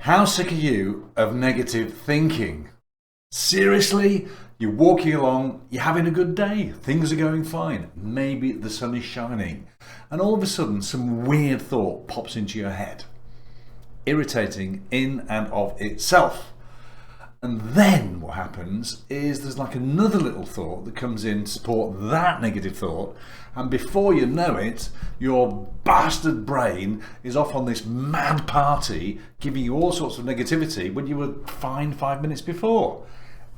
How sick are you of negative thinking? Seriously? You're walking along, you're having a good day, things are going fine, maybe the sun is shining, and all of a sudden some weird thought pops into your head. Irritating in and of itself. And then what happens is there's like another little thought that comes in to support that negative thought, and before you know it, your bastard brain is off on this mad party giving you all sorts of negativity when you were fine 5 minutes before.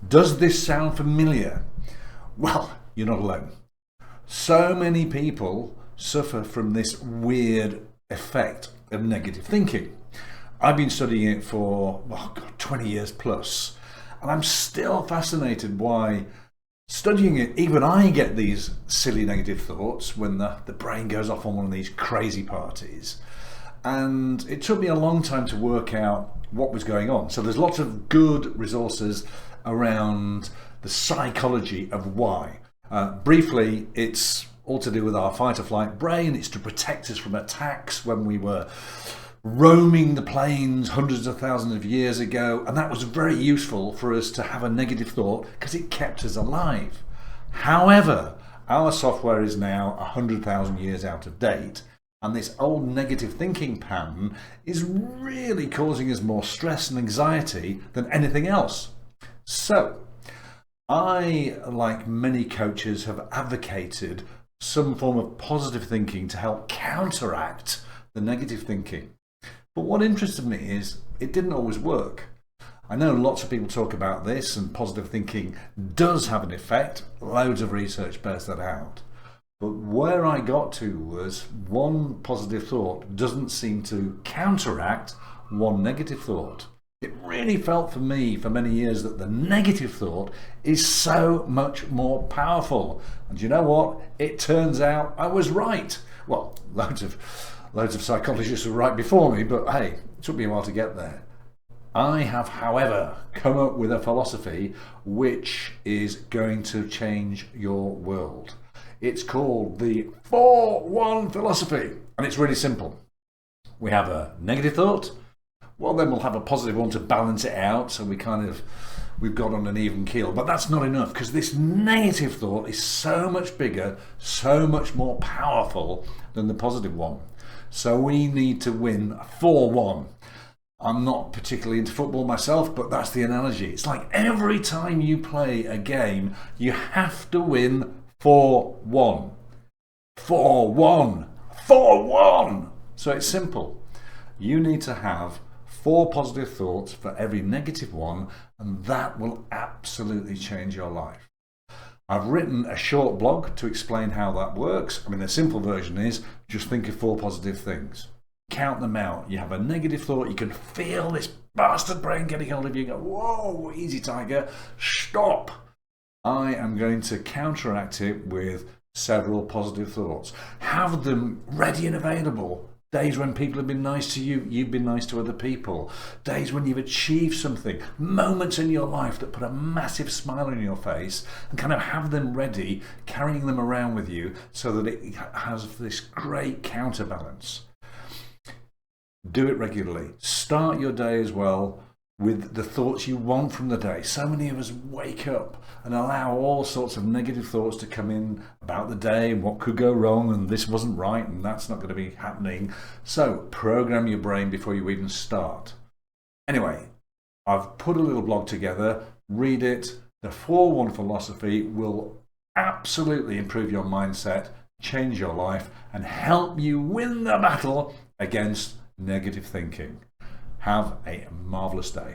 Does this sound familiar? Well, you're not alone. So many people suffer from this weird effect of negative thinking. I've been studying it for 20 years plus, and I'm still fascinated why studying it, even I get these silly negative thoughts when the brain goes off on one of these crazy parties. And it took me a long time to work out what was going on. So there's lots of good resources around the psychology of why. Briefly, it's all to do with our fight or flight brain. It's to protect us from attacks when we were roaming the plains hundreds of thousands of years ago, and that was very useful for us to have a negative thought because it kept us alive. However, our software is now 100,000 years out of date, and this old negative thinking pattern is really causing us more stress and anxiety than anything else. So I, like many coaches, have advocated some form of positive thinking to help counteract the negative thinking. But what interested me is it didn't always work. I know lots of people talk about this, and positive thinking does have an effect. Loads of research bears that out. But where I got to was one positive thought doesn't seem to counteract one negative thought. It really felt for me for many years that the negative thought is so much more powerful. And you know what? It turns out I was right. Well, loads of psychologists were right before me, but hey, it took me a while to get there. I have, however, come up with a philosophy which is going to change your world. It's called the 4-1 philosophy, and it's really simple. We have a negative thought, well then we'll have a positive one to balance it out, so we've got on an even keel. But that's not enough, because this negative thought is so much bigger, so much more powerful than the positive one. So we need to win 4-1. I'm not particularly into football myself, but that's the analogy. It's like every time you play a game, you have to win 4-1. 4-1. 4-1. So it's simple. You need to have 4 positive thoughts for every negative one, and that will absolutely change your life. I've written a short blog to explain how that works. I mean, the simple version is just think of 4 positive things. Count them out. You have a negative thought, you can feel this bastard brain getting hold of you. You go, whoa, easy tiger, stop. I am going to counteract it with several positive thoughts. Have them ready and available. Days when people have been nice to you, you've been nice to other people. Days when you've achieved something. Moments in your life that put a massive smile on your face, and kind of have them ready, carrying them around with you so that it has this great counterbalance. Do it regularly. Start your day as well with the thoughts you want from the day. So many of us wake up and allow all sorts of negative thoughts to come in about the day, what could go wrong, and this wasn't right, and that's not going to be happening. So program your brain before you even start. Anyway, I've put a little blog together. Read it. The 4-1 philosophy will absolutely improve your mindset, change your life, and help you win the battle against negative thinking. Have a marvelous day.